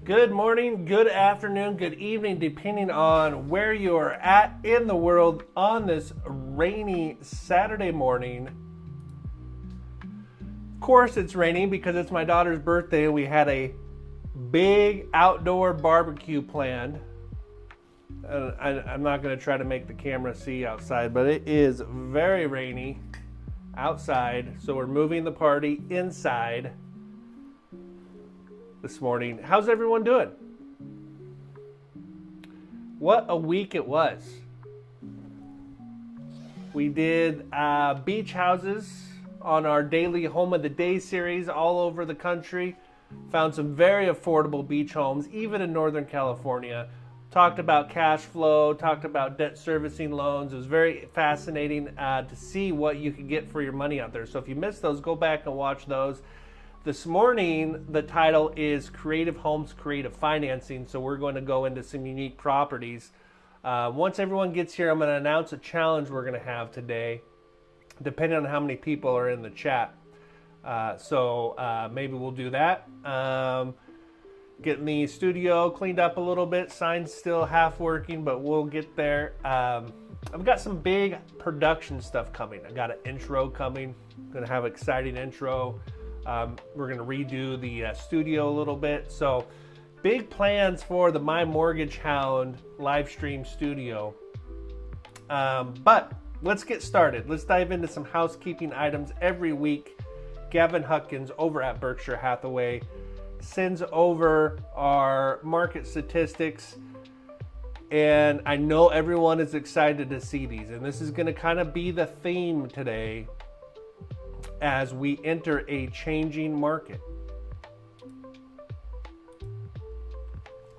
Good morning, good afternoon, good evening, depending on where you're at in the world on this rainy Saturday morning. Of course it's raining because it's my daughter's birthday and we had a big outdoor barbecue planned. I'm not going to try to make the camera see outside, but it is very rainy outside, so we're moving the party inside this morning. How's everyone doing? What a week it was. We did beach houses on our daily Home of the Day series all over the country. Found some very affordable beach homes, even in Northern California. Talked about cash flow, talked about debt servicing loans. It was very fascinating to see what you could get for your money out there. So if you missed those, go back and watch those. This morning, the title is Creative Homes, Creative Financing. So we're going to go into some unique properties. Once everyone gets here, I'm going to announce a challenge we're going to have today, depending on how many people are in the chat. So maybe we'll do that. Getting the studio cleaned up a little bit. Sign's still half working, but we'll get there. I've got some big production stuff coming. I got an intro coming. I'm going to have an exciting intro. We're going to redo the studio a little bit. So big plans for the My Mortgage Hound live stream studio. But let's get started. Let's dive into some housekeeping items. Every week, Gavin Huckins over at Berkshire Hathaway sends over our market statistics. And I know everyone is excited to see these. And this is going to kind of be the theme today as we enter a changing market.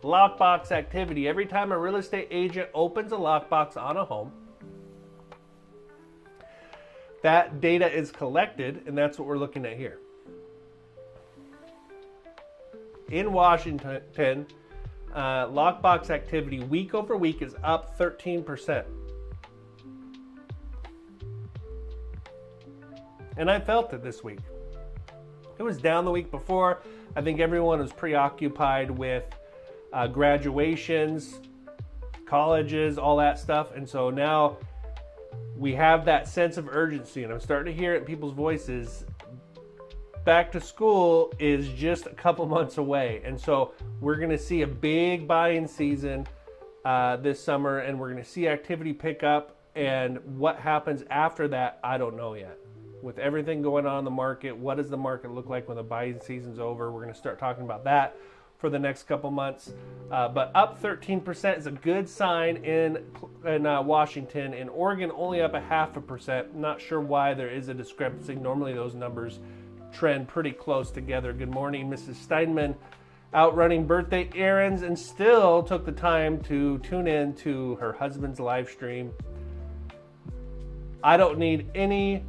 Lockbox activity. Every time a real estate agent opens a lockbox on a home, that data is collected, and that's what we're looking at here. In Washington, lockbox activity week over week is up 13%. And I felt it this week. It was down the week before. I think everyone was preoccupied with graduations, colleges, all that stuff. And so now we have that sense of urgency, and I'm starting to hear it in people's voices. Back to school is just a couple months away. And so we're going to see a big buying season this summer, and we're going to see activity pick up. And what happens after that, I don't know yet. With everything going on in the market, what does the market look like when the buying season's over? We're going to start talking about that for the next couple months. But up 13% is a good sign in Washington. In Oregon, only up 0.5%. Not sure why there is a discrepancy. Normally those numbers trend pretty close together. Good morning, Mrs. Steinman, out running birthday errands and still took the time to tune in to her husband's live stream. I don't need any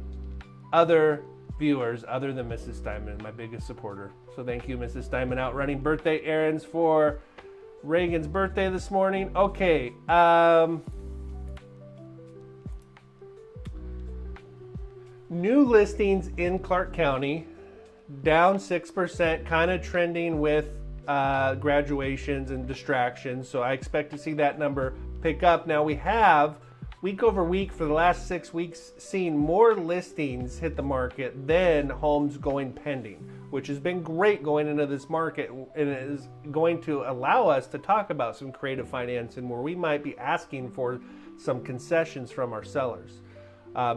other viewers other than Mrs. Steinman, my biggest supporter. So thank you, Mrs. Steinman, out running birthday errands for Reagan's birthday this morning. Okay. New listings in Clark County, down 6%, kind of trending with graduations and distractions. So I expect to see that number pick up. Now we have week over week for the last 6 weeks seen more listings hit the market than homes going pending, which has been great going into this market, and it is going to allow us to talk about some creative financing where we might be asking for some concessions from our sellers.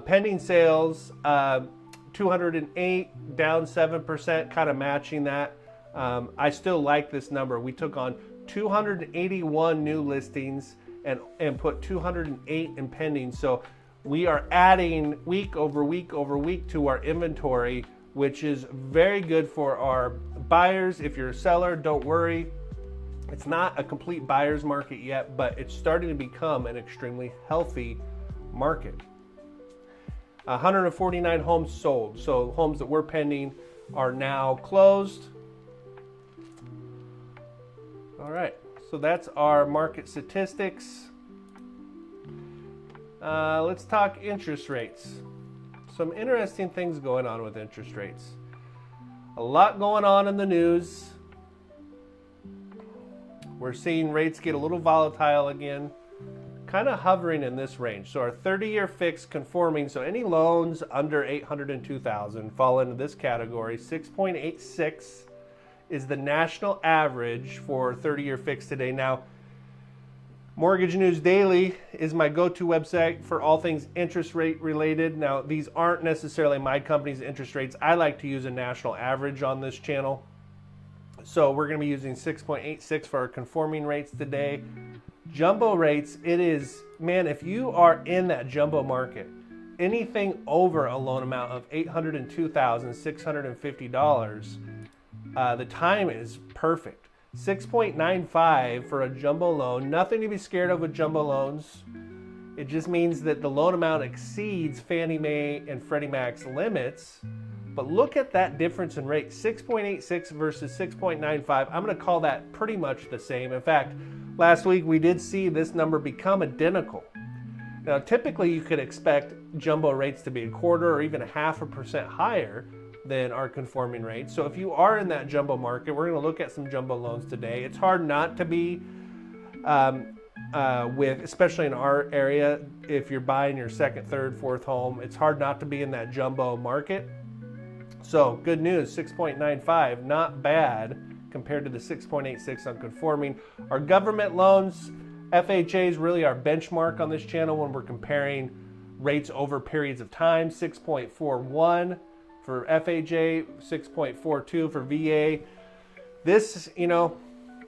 Pending sales, 208, down 7%, kind of matching that. I still like this number. We took on 281 new listings and put 208 in pending. So we are adding week over week over week to our inventory, which is very good for our buyers. If you're a seller, don't worry. It's not a complete buyer's market yet, but it's starting to become an extremely healthy market. 149 homes sold. So homes that were pending are now closed. All right. So that's our market statistics. Let's talk interest rates. Some interesting things going on with interest rates. A lot going on in the news. We're seeing rates get a little volatile again, kind of hovering in this range. So our 30-year fixed conforming, so any loans under $802,000 fall into this category. 6.86 is the national average for 30-year fixed today. Now, Mortgage News Daily is my go-to website for all things interest rate related. Now, these aren't necessarily my company's interest rates. I like to use a national average on this channel. So we're going to be using 6.86 for our conforming rates today. Jumbo rates, it is, man, if you are in that jumbo market, anything over a loan amount of $802,650, the time is perfect. 6.95 for a jumbo loan. Nothing to be scared of with jumbo loans. It just means that the loan amount exceeds Fannie Mae and Freddie Mac's limits. But look at that difference in rate, 6.86 versus 6.95. I'm going to call that pretty much the same. In fact, last week we did see this number become identical. Now, typically you could expect jumbo rates to be 1/4 or even 0.5% higher than our conforming rate. So if you are in that jumbo market, we're going to look at some jumbo loans today. It's hard not to be especially in our area, if you're buying your second, third, fourth home, it's hard not to be in that jumbo market. So good news, 6.95, not bad compared to the 6.86 on conforming. Our government loans, FHA is really our benchmark on this channel when we're comparing rates over periods of time. 6.41 for FHA, 6.42 for VA.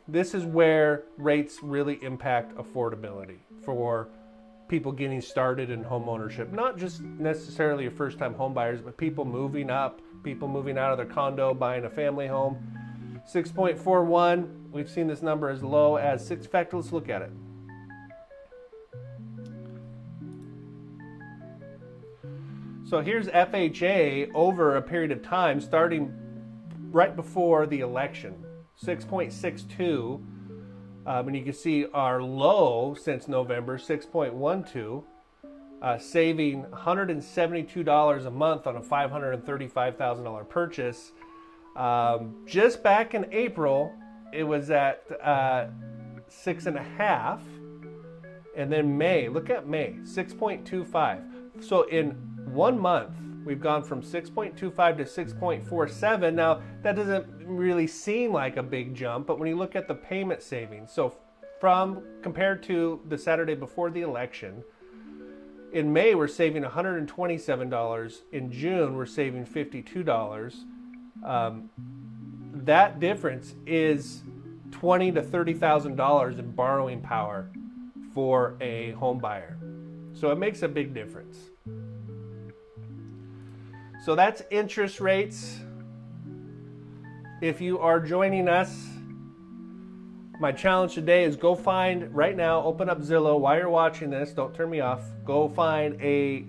This is where rates really impact affordability for people getting started in home ownership. Not just necessarily your first-time home buyers, but people moving up, people moving out of their condo, buying a family home. 6.41, we've seen this number as low as 6. In fact, let's look at it. So here's FHA over a period of time starting right before the election. 6.62, and you can see our low since November, 6.12, saving $172 a month on a $535,000 purchase. Just back in April, it was at 6.5, and then May, look at May, 6.25. So in 1 month, we've gone from 6.25 to 6.47. Now, that doesn't really seem like a big jump, but when you look at the payment savings, so compared to the Saturday before the election, in May, we're saving $127. In June, we're saving $52. That difference is $20,000 to $30,000 in borrowing power for a home buyer. So it makes a big difference. So that's interest rates. If you are joining us, my challenge today is go find, right now, open up Zillow while you're watching this, don't turn me off. Go find a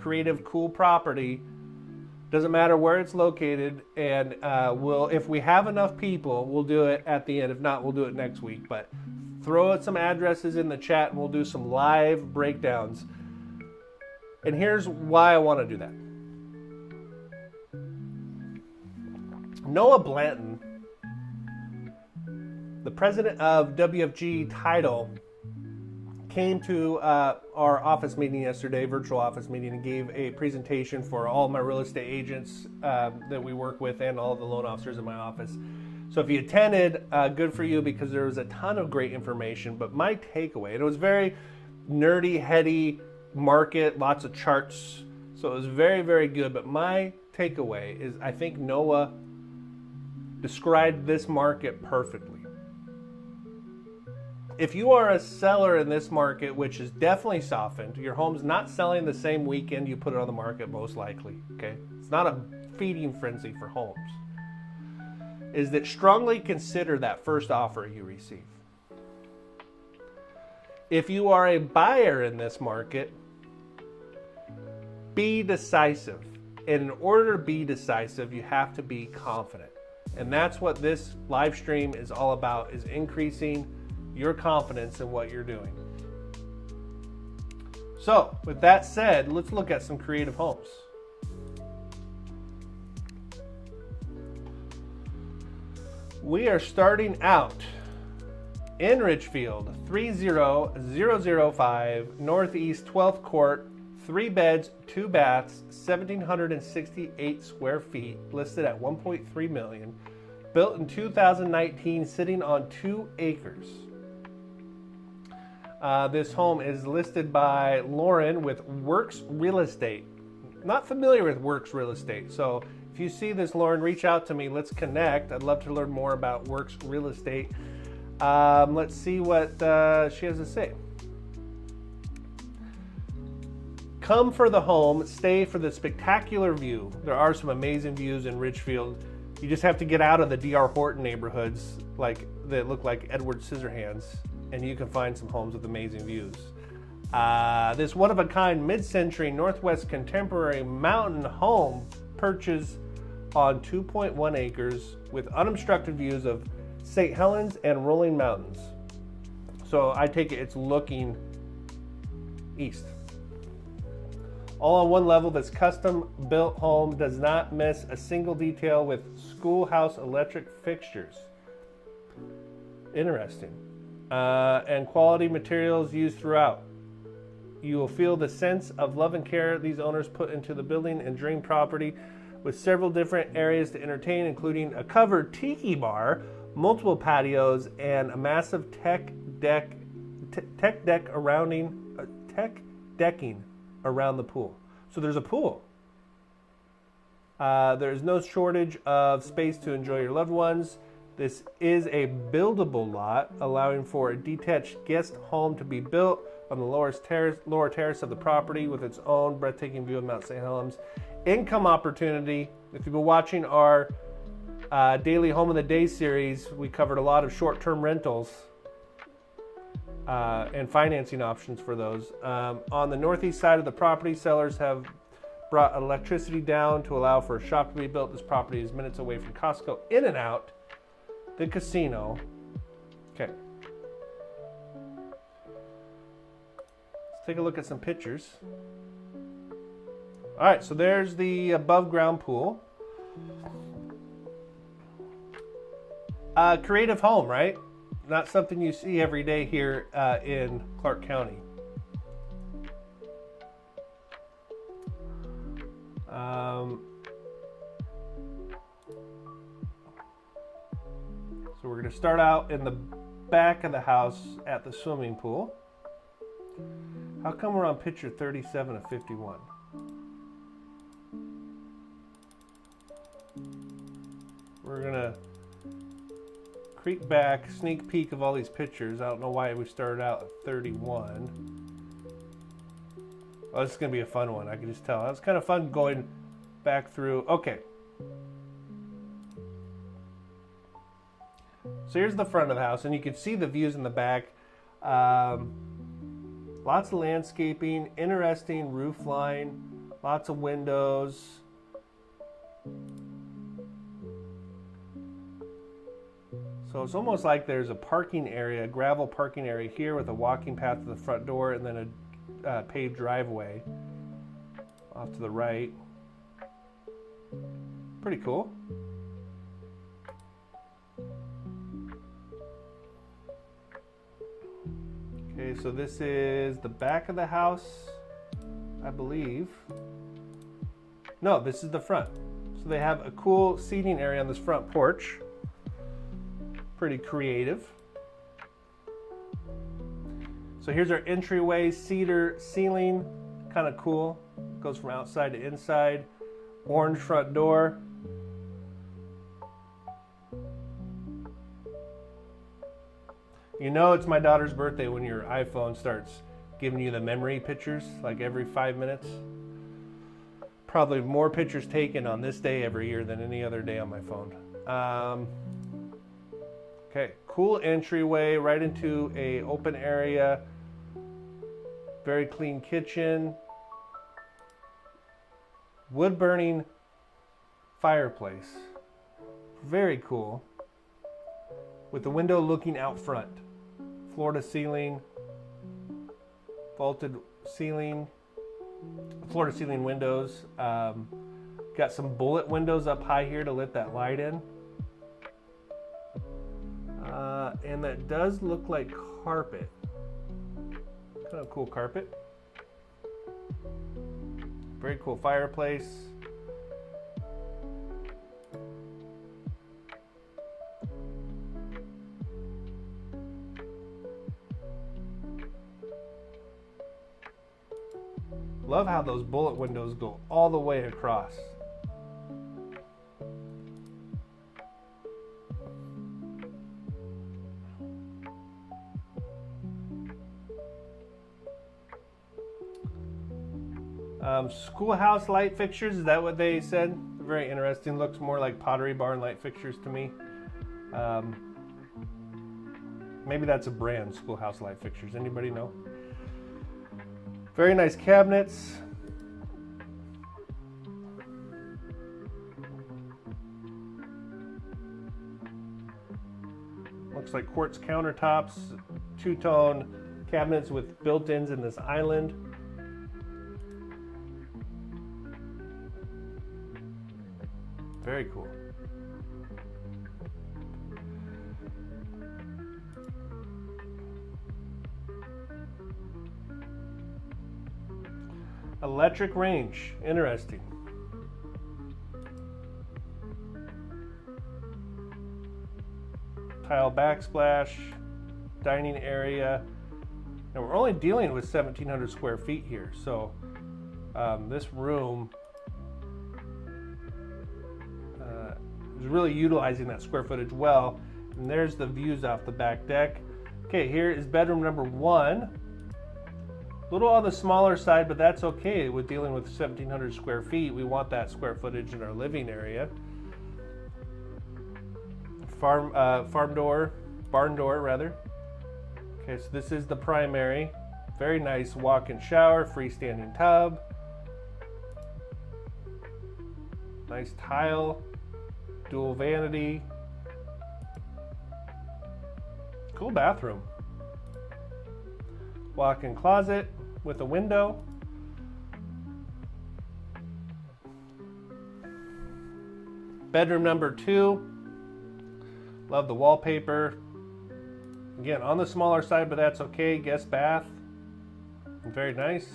creative, cool property. Doesn't matter where it's located, and if we have enough people, we'll do it at the end. If not, we'll do it next week. But throw out some addresses in the chat and we'll do some live breakdowns. And here's why I want to do that. Noah Blanton, the president of WFG Title, came to our office meeting yesterday, virtual office meeting, and gave a presentation for all my real estate agents that we work with and all the loan officers in my office. So if you attended, good for you, because there was a ton of great information. But my takeaway, and it was very nerdy, heady market, lots of charts. So it was very, very good. But my takeaway is I think Noah described this market perfectly. If you are a seller in this market, which is definitely softened, your home's not selling the same weekend you put it on the market, most likely, okay? It's not a feeding frenzy for homes. Is that strongly consider that first offer you receive. If you are a buyer in this market, be decisive. And in order to be decisive, you have to be confident. And that's what this live stream is all about, is increasing your confidence in what you're doing. So, with that said, let's look at some creative homes. We are starting out in Richfield, 30005 Northeast 12th Court, 3 beds, 2 baths, 1,768 square feet, listed at $1.3 million, built in 2019, sitting on 2 acres. This home is listed by Lauren with Works Real Estate. Not familiar with Works Real Estate, so if you see this, Lauren, reach out to me. Let's connect. I'd love to learn more about Works Real Estate. Let's see what she has to say. Come for the home, stay for the spectacular view. There are some amazing views in Richfield. You just have to get out of the D.R. Horton neighborhoods that look like Edward Scissorhands, and you can find some homes with amazing views. This one-of-a-kind mid-century Northwest contemporary mountain home perches on 2.1 acres with unobstructed views of St. Helens and rolling mountains. So I take it it's looking east. All on one level, this custom-built home does not miss a single detail with schoolhouse electric fixtures. Interesting. And quality materials used throughout. You will feel the sense of love and care these owners put into the building and dream property, with several different areas to entertain, including a covered tiki bar, multiple patios, and a massive tech decking around the pool. So there's a pool. There's no shortage of space to enjoy your loved ones. This is a buildable lot, allowing for a detached guest home to be built on the lower terrace of the property with its own breathtaking view of Mount St. Helens. Income opportunity. If you've been watching our daily Home of the Day series, we covered a lot of short-term rentals and financing options for those. On the northeast side of the property, sellers have brought electricity down to allow for a shop to be built. This property is minutes away from Costco, in and out, the casino. Okay. Let's take a look at some pictures. All right, so there's the above ground pool. Creative home, right? Not something you see every day here in Clark County. So we're going to start out in the back of the house at the swimming pool. How come we're on picture 37 of 51? We're going to creep back, sneak peek of all these pictures. I don't know why we started out at 31. Oh, this is going to be a fun one. I can just tell. That was kind of fun going back through. Okay. So here's the front of the house, and you can see the views in the back. Lots of landscaping, interesting roof line, lots of windows. So it's almost like there's a parking area, a gravel parking area here with a walking path to the front door and then a paved driveway off to the right. Pretty cool. Okay, so this is the back of the house, I believe. No, this is the front. So they have a cool seating area on this front porch. Pretty creative. So here's our entryway, cedar ceiling, kind of cool. Goes from outside to inside. Orange front door. You know it's my daughter's birthday when your iPhone starts giving you the memory pictures like every 5 minutes. Probably more pictures taken on this day every year than any other day on my phone. Okay, cool entryway right into a open area. Very clean kitchen. Wood burning fireplace. Very cool. With the window looking out front. Floor to ceiling. Vaulted ceiling. Floor to ceiling windows. Got some bullet windows up high here to let that light in. And that does look like carpet. Kind of cool carpet. Very cool fireplace. Love how those bullet windows go all the way across. Schoolhouse light fixtures, is that what they said? Very interesting. Looks more like Pottery Barn light fixtures to me. Maybe that's a brand, Schoolhouse light fixtures. Anybody know? Very nice cabinets. Looks like quartz countertops, two-tone cabinets with built-ins in this island. Very cool. Electric range, interesting. Tile backsplash, dining area. And we're only dealing with 1,700 square feet here. So this room is really utilizing that square footage well. And there's the views off the back deck. Okay, here is bedroom number 1. A little on the smaller side, but that's okay with dealing with 1,700 square feet. We want that square footage in our living area. Barn door rather. Okay, so this is the primary. Very nice walk-in shower, freestanding tub. Nice tile, dual vanity. Cool bathroom. Walk-in closet with a window. Bedroom number 2. Love the wallpaper. Again, on the smaller side, but that's okay. Guest bath. Very nice.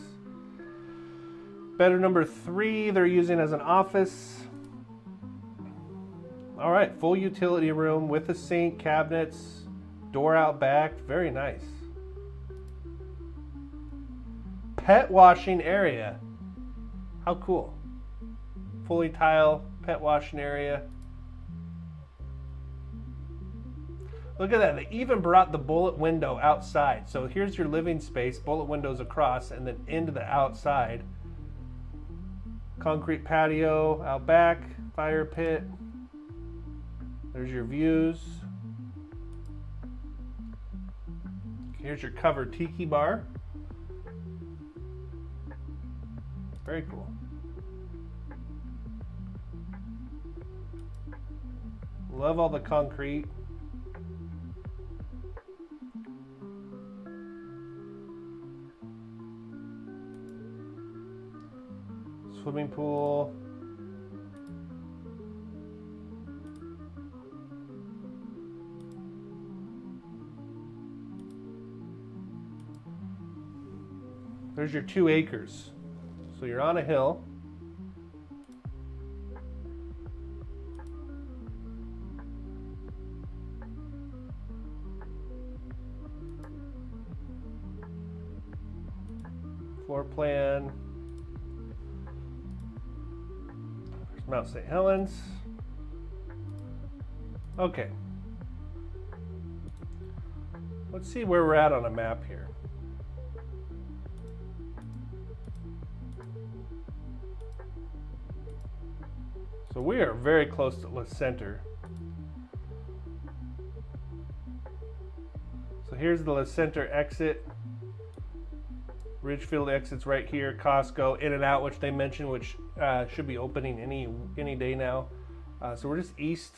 Bedroom number 3, they're using as an office. All right, full utility room with a sink, cabinets, door out back. Very nice. Pet washing area. How cool. Fully tile pet washing area. Look at that, they even brought the bullet window outside. So here's your living space, bullet windows across, and then into the outside. Concrete patio out back, fire pit. There's your views. Here's your covered tiki bar. Very cool. Love all the concrete. Swimming pool. There's your 2 acres. So you're on a hill. Floor plan. There's Mount St. Helens. Okay. Let's see where we're at on a map here. So we are very close to the center. So here's the center exit. Ridgefield exits right here. Costco, In-N-Out, which they mentioned, which should be opening any day now. So we're just east,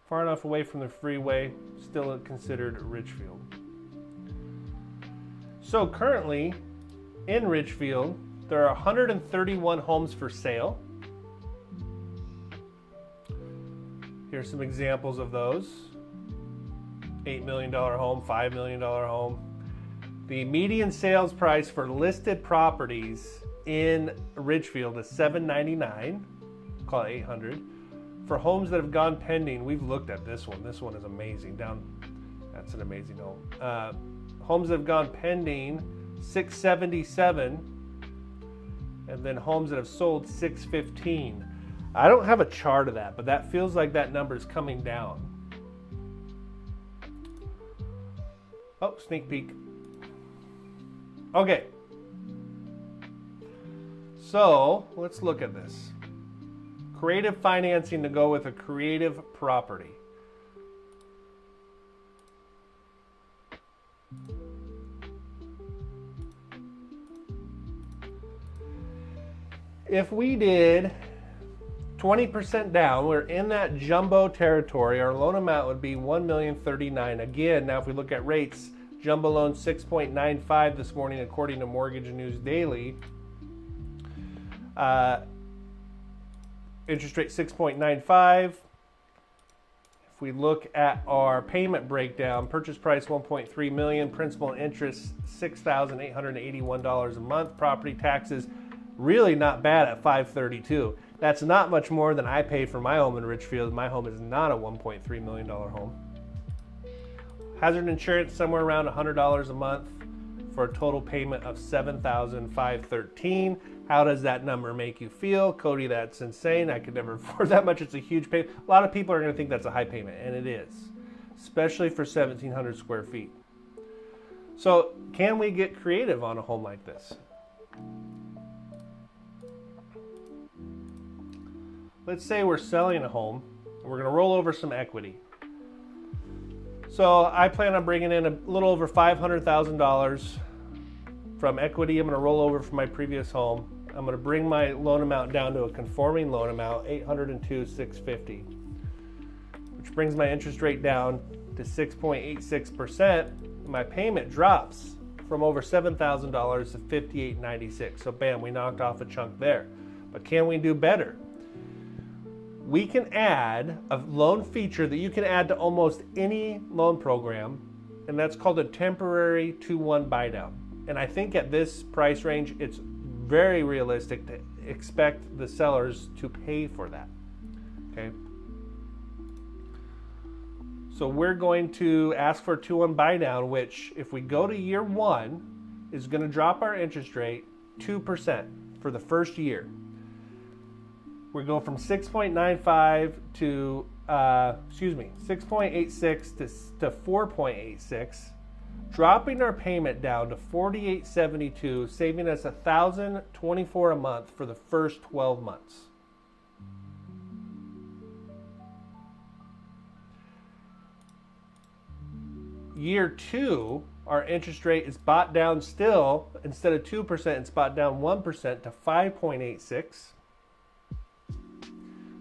far enough away from the freeway, still considered Ridgefield. So currently in Ridgefield, there are 131 homes for sale. Here's some examples of those. $8 million home, $5 million home. The median sales price for listed properties in Ridgefield is $799, call it $800. For homes that have gone pending, we've looked at this one. This one is amazing. That's an amazing home. Homes that have gone pending, $677, and then homes that have sold, $615. I don't have a chart of that, but that feels like that number is coming down. Oh, sneak peek. Okay. So let's look at this. Creative financing to go with a creative property. If we did 20% down, we're in that jumbo territory. Our loan amount would be $1,039,000. Again, now if we look at rates, jumbo loan 6.95 this morning according to Mortgage News Daily. Interest rate 6.95. If we look at our payment breakdown, purchase price $1.3 million, principal and interest $6,881 a month, property taxes really not bad at $532. That's not much more than I pay for my home in Ridgefield. My home is not a $1.3 million home. Hazard insurance somewhere around $100 a month for a total payment of $7,513. How does that number make you feel? Cody, that's insane. I could never afford that much. It's a huge payment. A lot of people are going to think that's a high payment, and it is, especially for 1,700 square feet. So can we get creative on a home like this? Let's say we're selling a home and we're going to roll over some equity. So I plan on bringing in a little over $500,000 from equity. I'm going to roll over from my previous home. I'm going to bring my loan amount down to a conforming loan amount, $802,650, which brings my interest rate down to 6.86%. My payment drops from over $7,000 to $5,896. So bam, we knocked off a chunk there. But can we do better? We can add a loan feature that you can add to almost any loan program, and that's called a temporary 2-1 buy down. And I think at this price range, it's very realistic to expect the sellers to pay for that. Okay. So we're going to ask for a 2-1 buy down, which if we go to year one, is going to drop our interest rate 2% for the first year. We go from 6.95 to 6.86 to 4.86, dropping our payment down to $4,872, saving us $1,024 a month for the first 12 months. Year two, our interest rate is bought down still. Instead of 2%, it's bought down 1% to 5.86.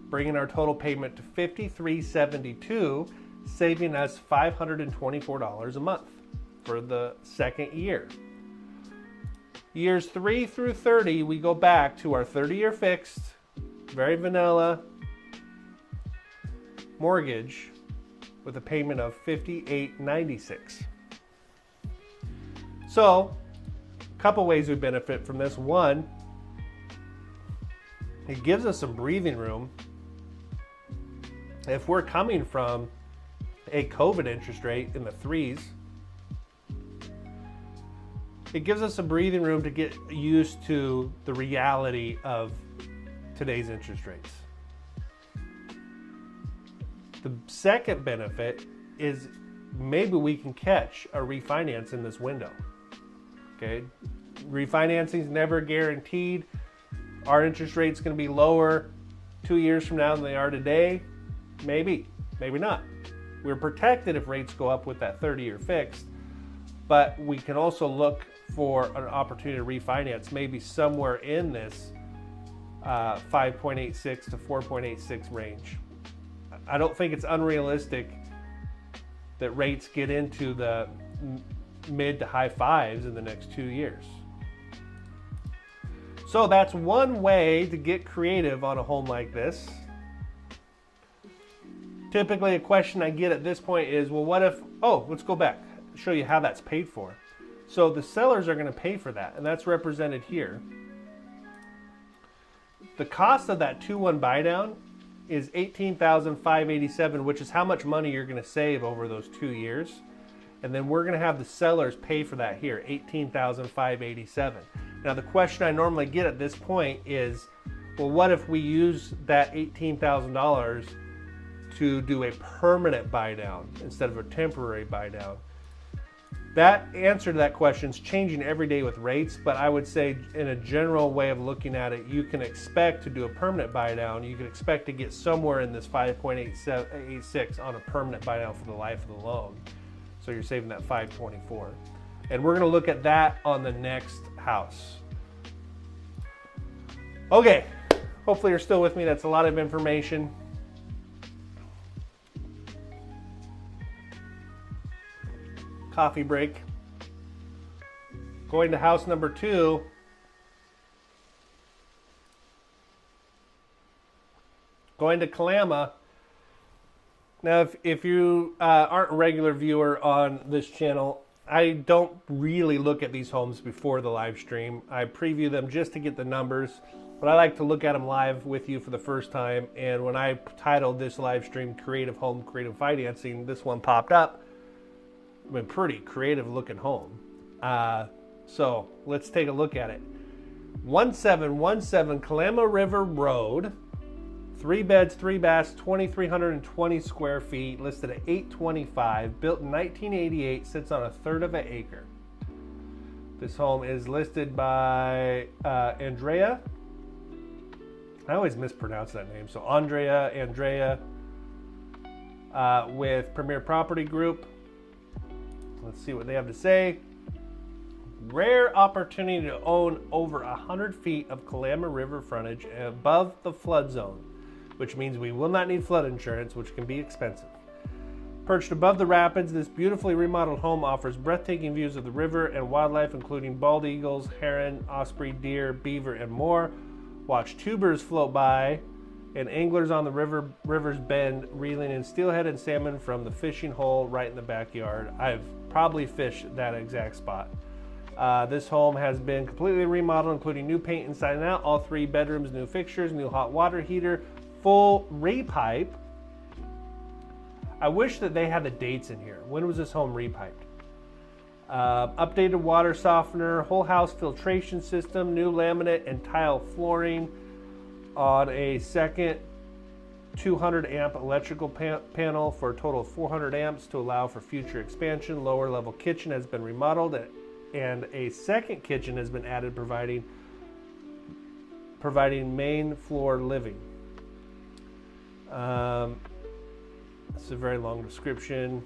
Bringing our total payment to $5,372, saving us $524 a month for the second year. Years 3 through 30, we go back to our 30-year fixed, very vanilla mortgage with a payment of $5,896. So, a couple ways we benefit from this. One, it gives us some breathing room. If we're coming from a COVID interest rate in the 3s, it gives us some breathing room to get used to the reality of today's interest rates. The second benefit is maybe we can catch a refinance in this window. Okay, refinancing is never guaranteed. Our interest rate's going to be lower 2 years from now than they are today. Maybe, maybe not. We're protected if rates go up with that 30-year fixed, but we can also look for an opportunity to refinance maybe somewhere in this 5.86 to 4.86 range. I don't think it's unrealistic that rates get into the mid to high 5s in the next 2 years. So that's one way to get creative on a home like this. Typically, a question I get at this point is, well, what if, oh, let's go back, show you how that's paid for. So the sellers are going to pay for that, and that's represented here. The cost of that 2-1 buy down is $18,587, which is how much money you're going to save over those 2 years. And then we're going to have the sellers pay for that here, $18,587. Now, the question I normally get at this point is, well, what if we use that $18,000 to do a permanent buy down instead of a temporary buy down? That answer to that question is changing every day with rates, but I would say in a general way of looking at it, you can expect to do a permanent buy down. You can expect to get somewhere in this 5.86 on a permanent buy down for the life of the loan. So you're saving that 524. And we're going to look at that on the next house. Okay, hopefully you're still with me. That's a lot of information. Coffee break. Going to house number 2. Going to Kalama. Now, if you aren't a regular viewer on this channel, I don't really look at these homes before the live stream. I preview them just to get the numbers, but I like to look at them live with you for the first time. And when I titled this live stream Creative Home, Creative Financing, this one popped up. I mean, pretty creative looking home. So let's take a look at it. 1717 Kalama River Road. 3 beds, 3 baths, 2,320 square feet, listed at $825, built in 1988, sits on 1/3 of an acre. This home is listed by Andrea. I always mispronounce that name. So Andrea, with Premier Property Group. Let's see what they have to say. Rare opportunity to own over 100 feet of Kalama River frontage above the flood zone, which means we will not need flood insurance, which can be expensive. Perched above the rapids, this beautifully remodeled home offers breathtaking views of the river and wildlife, including bald eagles, heron, osprey, deer, beaver, and more. Watch tubers float by and anglers on the river's bend reeling in steelhead and salmon from the fishing hole right in the backyard. I've probably fished that exact spot. This home has been completely remodeled, including new paint inside and out, all 3 bedrooms, new fixtures, new hot water heater, full repipe. I wish that they had the dates in here. When was this home repiped? Updated water softener, whole house filtration system, new laminate and tile flooring on a second 200 amp electrical panel for a total of 400 amps to allow for future expansion. Lower level kitchen has been remodeled and a second kitchen has been added, providing main floor living. It's a very long description.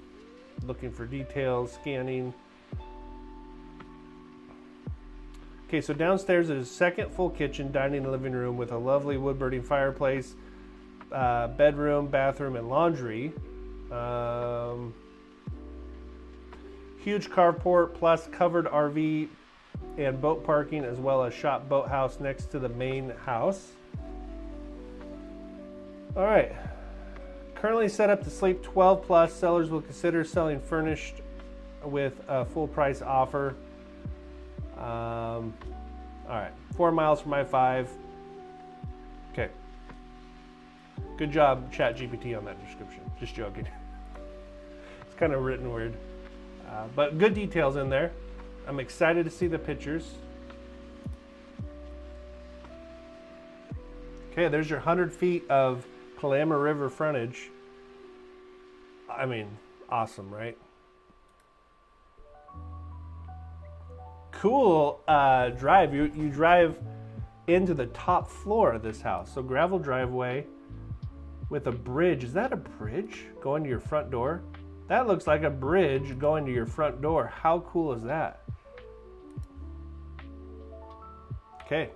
Looking for details, scanning. Okay, so downstairs is a second full kitchen, dining and living room with a lovely wood burning fireplace, bedroom, bathroom, and laundry. Huge carport plus covered RV and boat parking, as well as shop boathouse next to the main house. All right. Currently set up to sleep 12 plus. Sellers will consider selling furnished with a full price offer. All right. 4 miles from I-5. Okay. Good job, ChatGPT, on that description. Just joking. It's kind of written weird. But good details in there. I'm excited to see the pictures. Okay, there's your 100 feet of Kalama River frontage. I mean, awesome, right? Cool drive. You drive into the top floor of this house. So gravel driveway with a bridge. Is that a bridge going to your front door? That looks like a bridge going to your front door. How cool is that? Okay.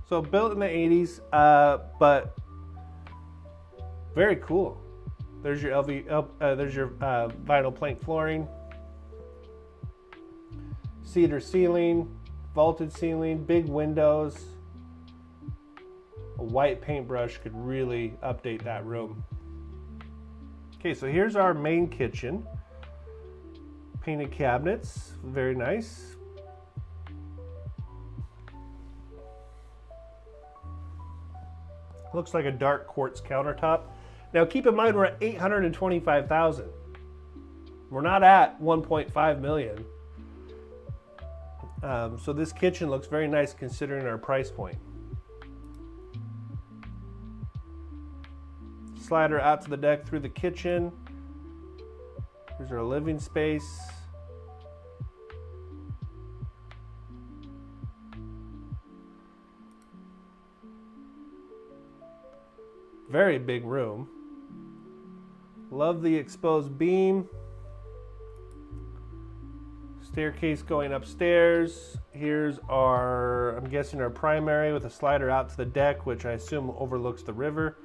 So built in the 80s, but very cool. There's your vinyl plank flooring, cedar ceiling, vaulted ceiling, big windows. A white paintbrush could really update that room. Okay, so here's our main kitchen. Painted cabinets, very nice. Looks like a dark quartz countertop. Now keep in mind we're at $825,000. We're not at 1.5 million. So this kitchen looks very nice considering our price point. Slider out to the deck through the kitchen. Here's our living space. Very big room. Love the exposed beam. Staircase going upstairs. Here's our, I'm guessing our primary with a slider out to the deck, which I assume overlooks the river.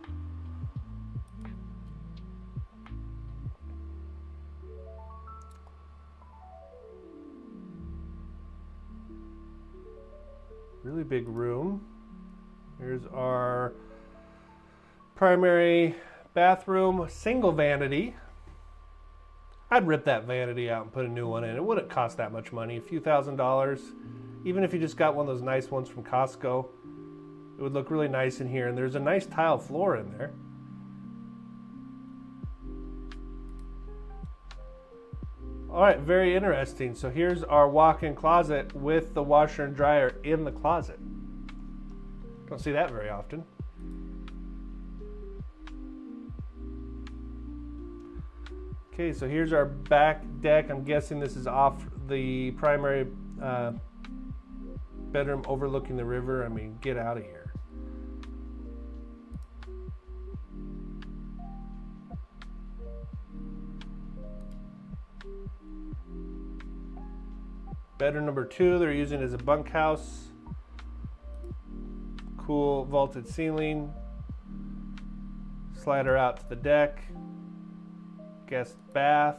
Really big room. Here's our primary bathroom, single vanity. I'd rip that vanity out and put a new one in. It wouldn't cost that much money, a few $1,000s. Even if you just got one of those nice ones from Costco, it would look really nice in here. And there's a nice tile floor in there. All right, very interesting. So here's our walk-in closet with the washer and dryer in the closet. Don't see that very often. Okay, so here's our back deck. I'm guessing this is off the primary bedroom overlooking the river. I mean, get out of here. Bedroom number 2, they're using as a bunkhouse. Cool vaulted ceiling. Slider out to the deck. Guest bath.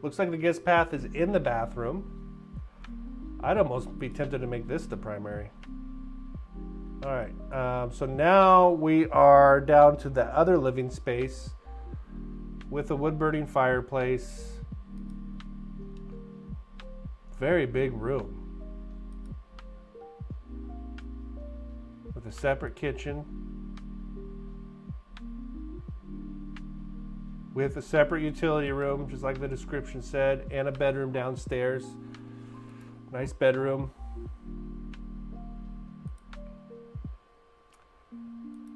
Looks like the guest bath is in the bathroom. I'd almost be tempted to make this the primary. All right, so now we are down to the other living space with a wood burning fireplace. Very big room with a separate kitchen, with a separate utility room, just like the description said, and a bedroom downstairs. Nice bedroom.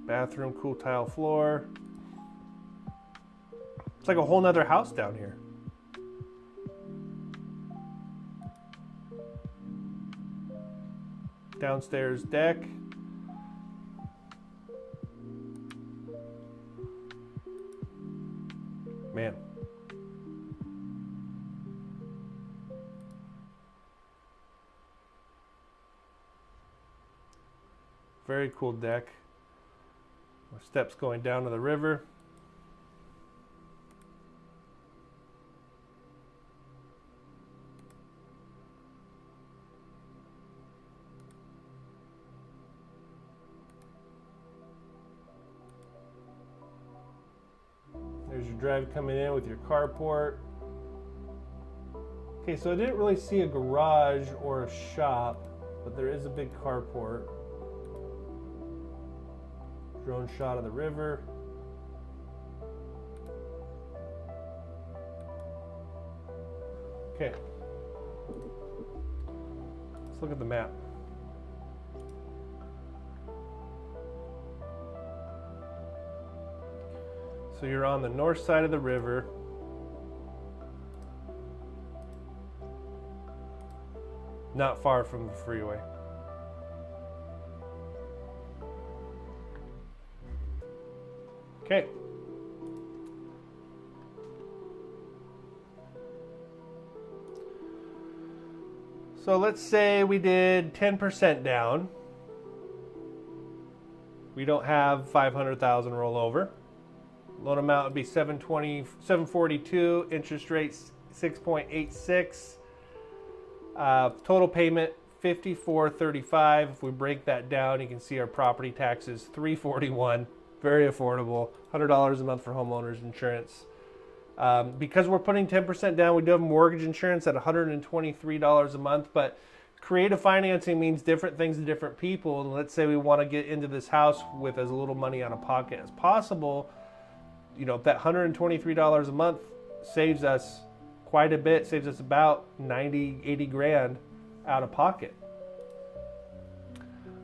Bathroom, cool tile floor. It's like a whole nother house down here. Downstairs deck. Man. Very cool deck. Steps going down to the river. There's your drive coming in with your carport. Okay, so I didn't really see a garage or a shop, but there is a big carport. Drone shot of the river. Okay. Let's look at the map. So you're on the north side of the river. Not far from the freeway. Okay. So let's say we did 10% down. We don't have 500,000 rollover. Loan amount would be 742, interest rate 6.86. Total payment 5435. If we break that down, you can see our property taxes 341. Very affordable. $100 a month for homeowners insurance. Because we're putting 10% down, we do have mortgage insurance at $123 a month, but creative financing means different things to different people. And let's say we want to get into this house with as little money out of pocket as possible. You know, that $123 a month saves us quite a bit, saves us about 90, 80 grand out of pocket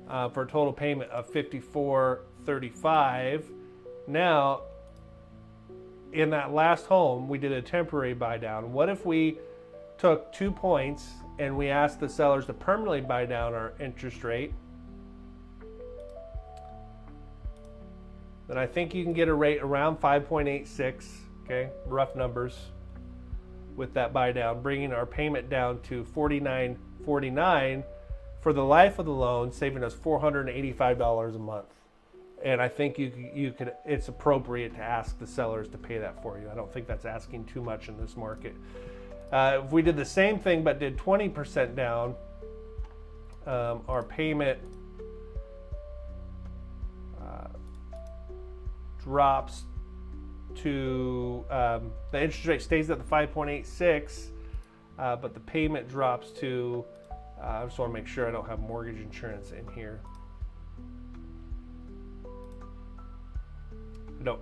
for a total payment of $54.35. Now, in that last home, we did a temporary buy down. What if we took 2 points and we asked the sellers to permanently buy down our interest rate? Then I think you can get a rate around 5.86, okay, rough numbers, with that buy down, bringing our payment down to $49.49 for the life of the loan, saving us $485 a month. And I think you could. It's appropriate to ask the sellers to pay that for you. I don't think that's asking too much in this market. If we did the same thing but did 20% down, our payment drops to the interest rate stays at the 5.86, but the payment drops to. I just want to make sure I don't have mortgage insurance in here. No.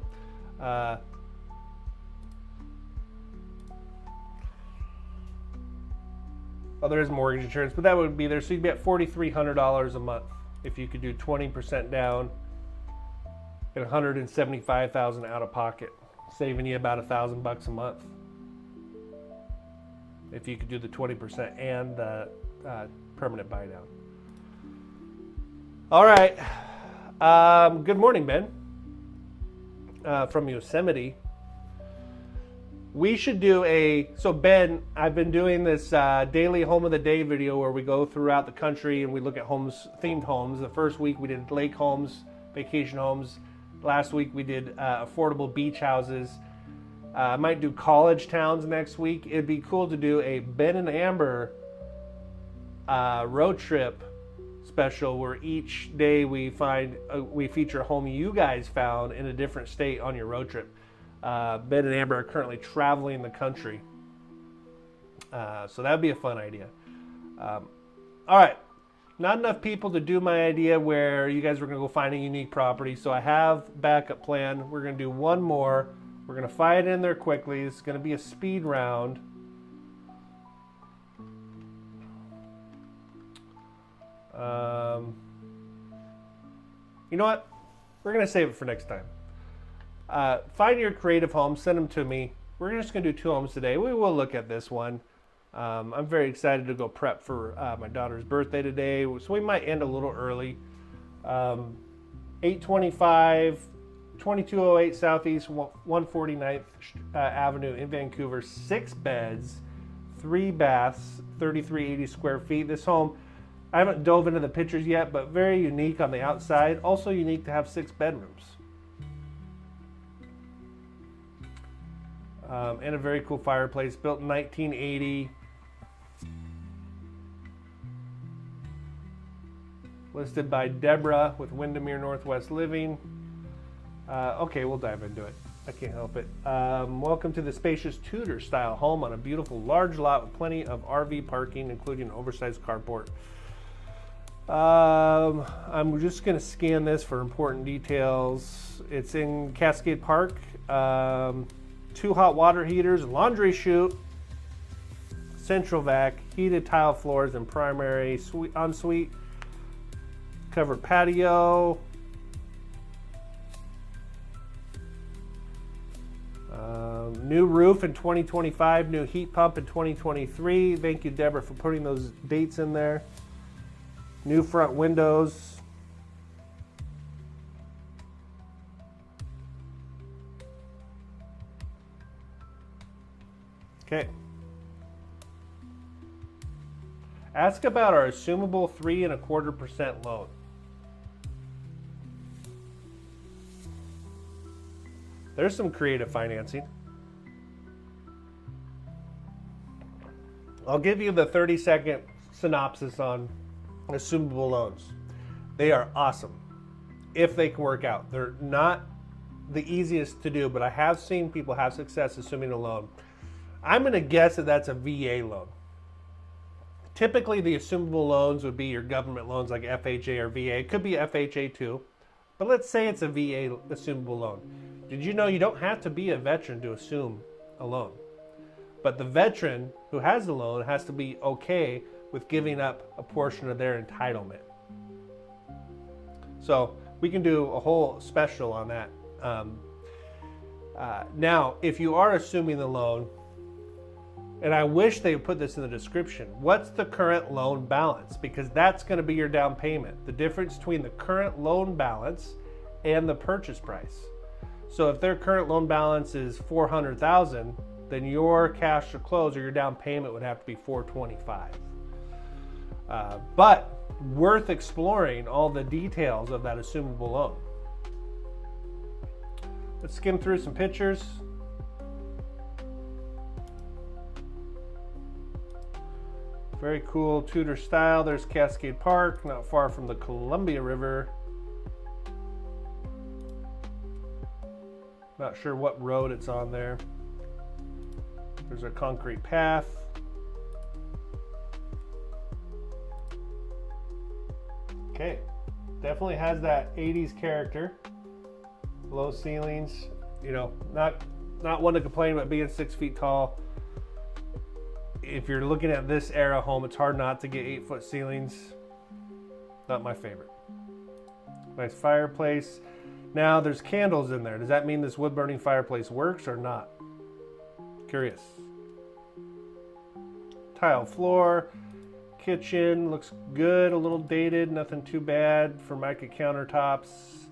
Oh, there is mortgage insurance, but that would be there. So you'd be at $4,300 a month if you could do 20% down and $175,000 out of pocket, saving you about $1,000 a month if you could do the 20% and the permanent buy down. All right. Good morning, Ben. From Yosemite. We should do so Ben, I've been doing this daily home of the day video where we go throughout the country and we look at homes, themed homes. The first week we did lake homes, vacation homes. Last week we did affordable beach houses. I might do college towns next week. It'd be cool to do a Ben and Amber road trip special where each day we feature a home you guys found in a different state on your road trip. Ben and Amber are currently traveling the country, so that'd be a fun idea. All right, not enough people to do my idea where you guys were going to go find a unique property, so I have backup plan. We're going to do one more. We're going to fire it in there quickly. It's going to be a speed round. You know what? We're going to save it for next time. Find your creative homes, send them to me. We're just going to do 2 homes today. We will look at this one. I'm very excited to go prep for my daughter's birthday today, so we might end a little early. 825, 2208 Southeast 149th Avenue in Vancouver. 6 beds, 3 baths, 3,380 square feet. This home, I haven't dove into the pictures yet, but very unique on the outside. Also unique to have 6 bedrooms. And a very cool fireplace, built in 1980. Listed by Deborah with Windermere Northwest Living. Okay, we'll dive into it. I can't help it. Welcome to the spacious Tudor-style home on a beautiful large lot with plenty of RV parking, including an oversized carport. I'm just going to scan this for important details. It's in Cascade Park. 2 hot water heaters, laundry chute, central vac, heated tile floors, and primary ensuite. Covered patio. New roof in 2025, new heat pump in 2023. Thank you, Deborah, for putting those dates in there. New front windows. Okay. Ask about our assumable 3.25% loan. There's some creative financing. I'll give you the 30-second synopsis on assumable loans. They are awesome. if they can work out. They're not the easiest to do, but I have seen people have success assuming a loan. I'm going to guess that that's a VA loan. Typically, the assumable loans would be your government loans like FHA or VA. It could be FHA too, but let's say it's a VA assumable loan. Did you know you don't have to be a veteran to assume a loan? But the veteran who has the loan has to be okay with giving up a portion of their entitlement. So we can do a whole special on that. Now, if you are assuming the loan, and I wish they would put this in the description, what's the current loan balance? Because that's going to be your down payment. The difference between the current loan balance and the purchase price. So if their current loan balance is $400,000, then your cash to close or your down payment would have to be $425,000. But worth exploring all the details of that assumable loan. Let's skim through some pictures. Very cool Tudor style. There's Cascade Park, not far from the Columbia River. Not sure what road it's on there. There's a concrete path. Okay, definitely has that 80s character. Low ceilings, you know, not one to complain about being 6 feet tall. If you're looking at this era home, it's hard not to get 8-foot ceilings. Not my favorite. Nice fireplace. Now there's candles in there. Does that mean this wood burning fireplace works or not? Curious. Tile floor. Kitchen looks good, a little dated, nothing too bad. Formica countertops.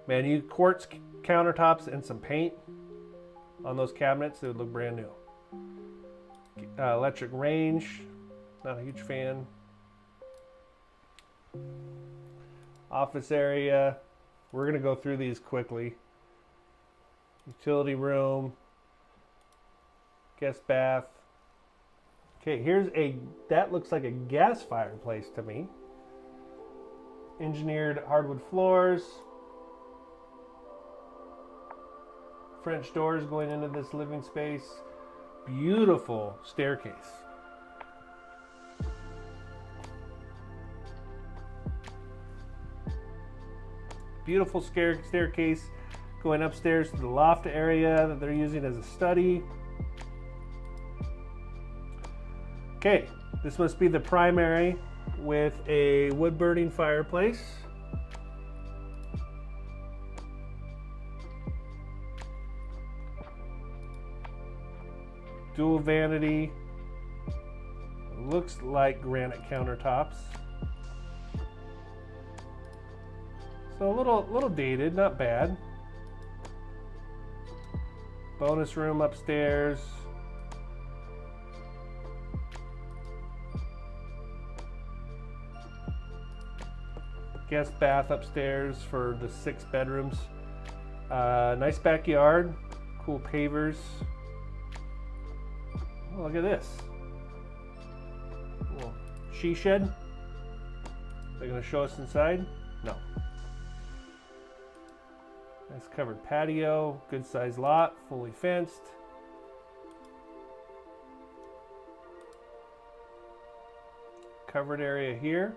Man, you quartz countertops and some paint on those cabinets, they would look brand new. Electric range, not a huge fan. Office area, we're going to go through these quickly. Utility room, guest bath. Okay, that looks like a gas fireplace to me. Engineered hardwood floors. French doors going into this living space. Beautiful staircase. Beautiful staircase going upstairs to the loft area that they're using as a study. Okay, this must be the primary with a wood burning fireplace. Dual vanity. Looks like granite countertops. So a little dated, not bad. Bonus room upstairs. Guest bath upstairs for the 6 bedrooms. Nice backyard. Cool pavers. Oh, look at this. Little she shed. They're going to show us inside? No. Nice covered patio. Good sized lot. Fully fenced. Covered area here.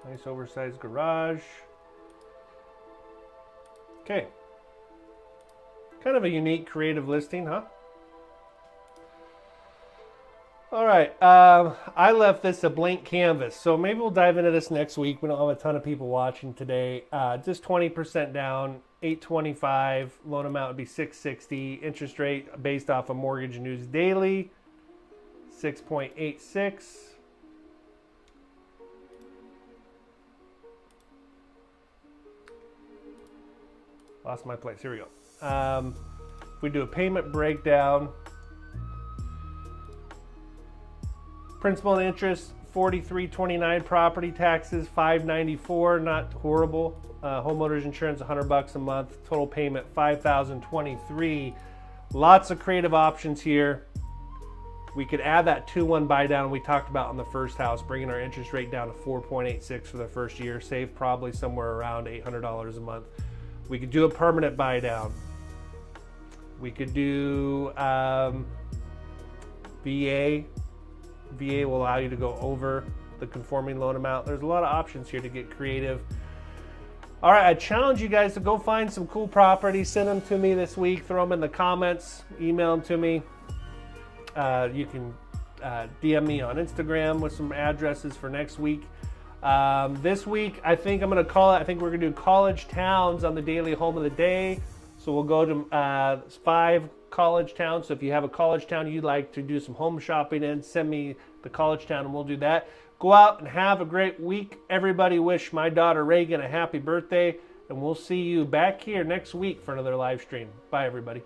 Nice oversized garage. Okay. Kind of a unique creative listing, huh? All right, I left this a blank canvas, so maybe we'll dive into this next week. We don't have a ton of people watching today. Just 20% down, $825. Loan amount would be $660. Interest rate based off of Mortgage News Daily, 6.86. Lost my place. Here we go. If we do a payment breakdown, principal and interest, $43.29. Property taxes, $594. Not horrible. Homeowners insurance, $100 a month. Total payment, $5,023. Lots of creative options here. We could add that 2-1 buy down we talked about on the first house, bringing our interest rate down to 4.86 for the first year, save probably somewhere around $800 a month. We could do a permanent buy down. We could do VA. VA will allow you to go over the conforming loan amount. There's a lot of options here to get creative. All right, I challenge you guys to go find some cool properties. Send them to me this week. Throw them in the comments. Email them to me. You can DM me on Instagram with some addresses for next week. This week, I think I'm going to call it, I think we're going to do college towns on the daily home of the day. So we'll go to 5 college towns. So if you have a college town you'd like to do some home shopping in, send me the college town and we'll do that. Go out and have a great week. Everybody wish my daughter Reagan a happy birthday. And we'll see you back here next week for another live stream. Bye, everybody.